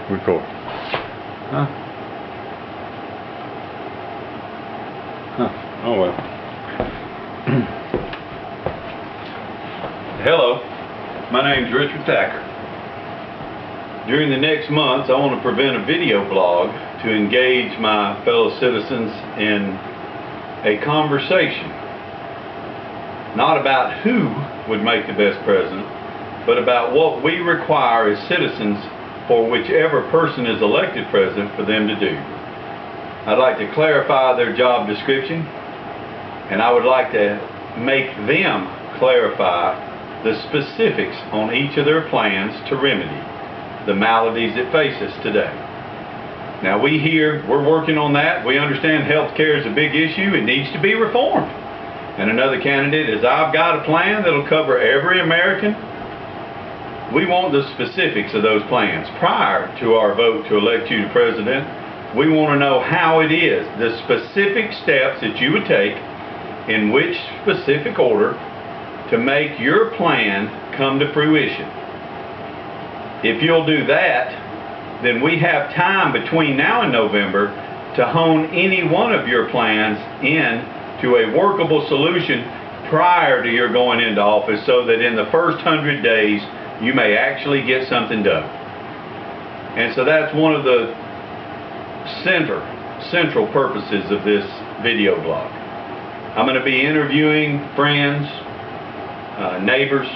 Record. Huh? Huh. Oh well. Hello, my name's Richard Thacker. During the next months, I want to prevent a video blog to engage my fellow citizens in a conversation, not about who would make the best president, but about what we require as citizens for whichever person is elected president for them to do. I'd like to clarify their job description, and I would like to make them clarify the specifics on each of their plans to remedy the maladies that face us today. Now we're working on that. We understand health care is a big issue. It needs to be reformed. And another candidate is, I've got a plan that'll cover every American. We want the specifics of those plans prior to our vote to elect you to president. We want to know how it is, the specific steps that you would take in which specific order to make your plan come to fruition. If you'll do that, then we have time between now and November to hone any one of your plans in to a workable solution prior to your going into office, so that in the first 100 days you may actually get something done. And so that's one of the central purposes of this video blog. I'm going to be interviewing friends, neighbors,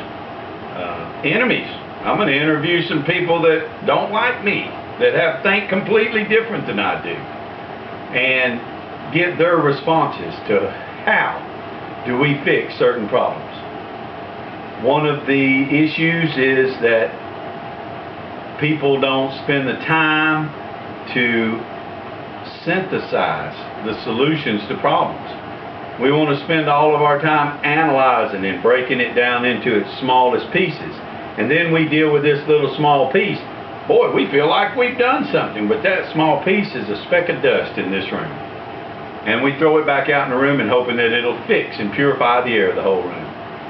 enemies. I'm going to interview some people that don't like me, that think completely different than I do, and get their responses to how do we fix certain problems. One of the issues is that people don't spend the time to synthesize the solutions to problems. We want to spend all of our time analyzing and breaking it down into its smallest pieces. And then we deal with this little small piece. Boy, we feel like we've done something, but that small piece is a speck of dust in this room. And we throw it back out in the room and hoping that it'll fix and purify the air of the whole room.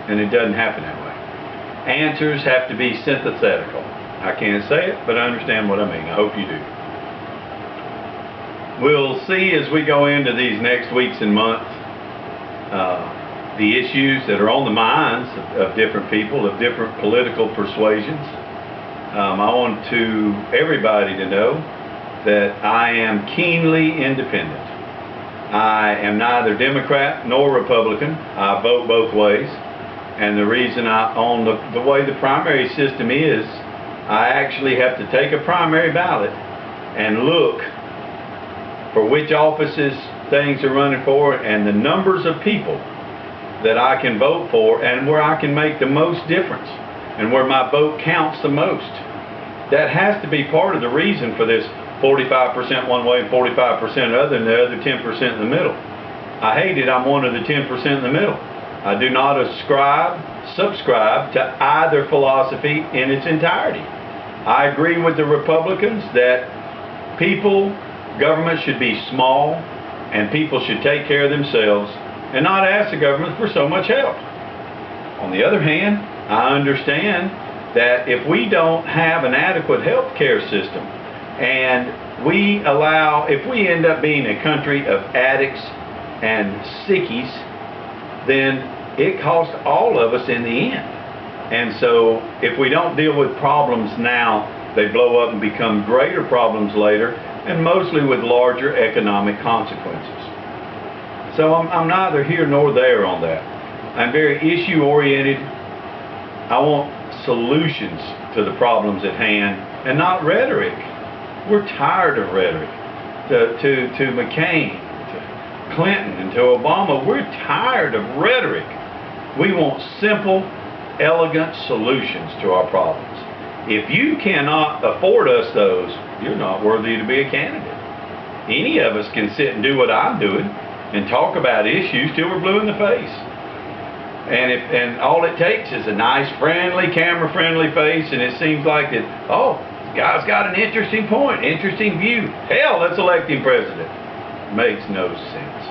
And it doesn't happen that way. Answers have to be synthetical. I can't say it, but I understand what I mean. I hope you do. We'll see as we go into these next weeks and months the issues that are on the minds of different people, of different political persuasions. I want everybody to know that I am keenly independent. I am neither Democrat nor Republican. I vote both ways. And the reason on the way the primary system is, I actually have to take a primary ballot and look for which offices things are running for and the numbers of people that I can vote for and where I can make the most difference and where my vote counts the most. That has to be part of the reason for this 45% one way and 45% other, and the other 10% in the middle. I hate it. I'm one of the 10% in the middle. I do not subscribe to either philosophy in its entirety. I agree with the Republicans that government should be small, and people should take care of themselves and not ask the government for so much help. On the other hand, I understand that if we don't have an adequate health care system, and if we end up being a country of addicts and sickies, then it costs all of us in the end. And so if we don't deal with problems now, they blow up and become greater problems later, and mostly with larger economic consequences. So I'm neither here nor there on that. I'm very issue-oriented. I want solutions to the problems at hand and not rhetoric. We're tired of rhetoric. To McCain, to Clinton, and to Obama, we're tired of rhetoric. We want simple, elegant solutions to our problems. If you cannot afford us those, you're not worthy to be a candidate. Any of us can sit and do what I'm doing and talk about issues till we're blue in the face. And all it takes is a nice, friendly, camera-friendly face, and it seems like that, oh, this guy's got an interesting point, interesting view. Hell, let's elect him president. Makes no sense.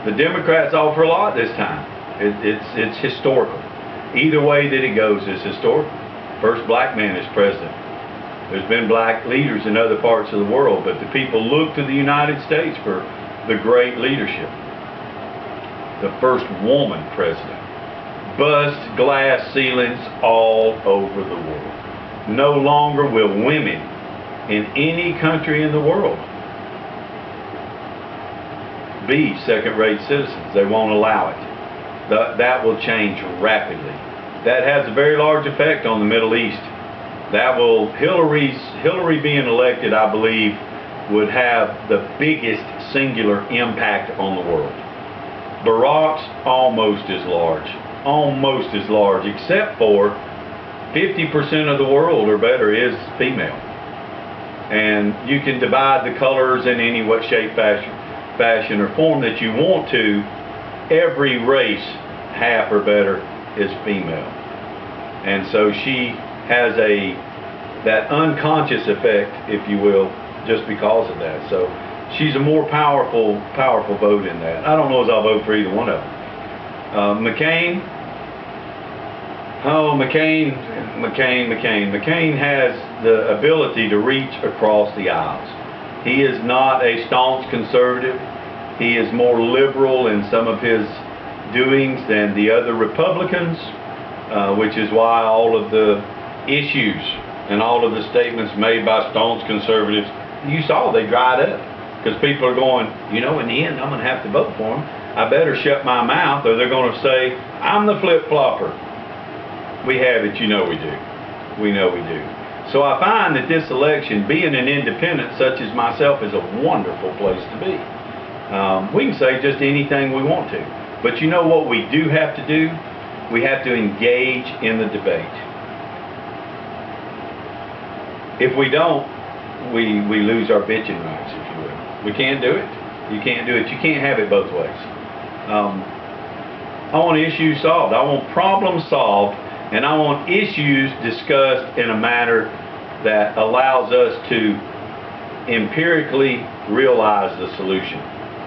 The Democrats offer a lot this time. It's historical. Either way that it goes is historical. First black man is president. There's been black leaders in other parts of the world, but the people look to the United States for the great leadership. The first woman president. Bust glass ceilings all over the world. No longer will women in any country in the world be second-rate citizens. They won't allow it. That will change rapidly. That has a very large effect on the Middle East. That will, Hillary being elected, I believe, would have the biggest singular impact on the world. Barack's almost as large, except for 50% of the world or better is female. And you can divide the colors in any way, shape, fashion or form that you want to. Every race, half or better, is female. And so she has that unconscious effect, if you will, just because of that. So she's a more powerful vote in that. I don't know as I'll vote for either one of them. McCain has the ability to reach across the aisles. He is not a staunch conservative. He is more liberal in some of his doings than the other Republicans, which is why all of the issues and all of the statements made by staunch conservatives, you saw they dried up. Because people are going, in the end, I'm going to have to vote for him. I better shut my mouth or they're going to say, I'm the flip-flopper. We have it, we do. We know we do. So I find that this election, being an independent such as myself, is a wonderful place to be. We can say just anything we want to. But you know what we do have to do? We have to engage in the debate. If we don't, we lose our bitching rights, if you will. We can't do it. You can't do it. You can't have it both ways. I want issues solved. I want problems solved, and I want issues discussed in a manner that allows us to empirically realize the solution.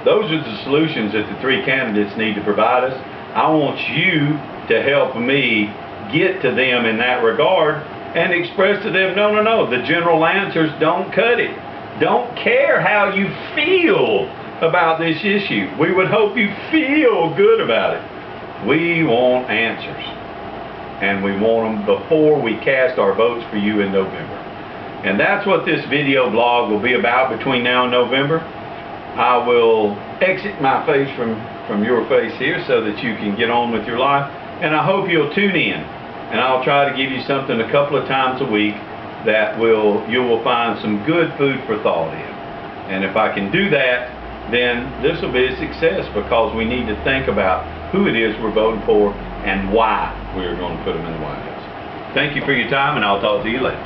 Those are the solutions that the three candidates need to provide us. I want you to help me get to them in that regard and express to them, no, the general answers don't cut it. Don't care how you feel about this issue. We would hope you feel good about it. We want answers. And we want them before we cast our votes for you in November. And that's what this video blog will be about between now and November. I will exit my face from your face here so that you can get on with your life. And I hope you'll tune in. And I'll try to give you something a couple of times a week that you will find some good food for thought in. And if I can do that, then this will be a success, because we need to think about who it is we're voting for and why we're going to put them in the White House. Thank you for your time, and I'll talk to you later.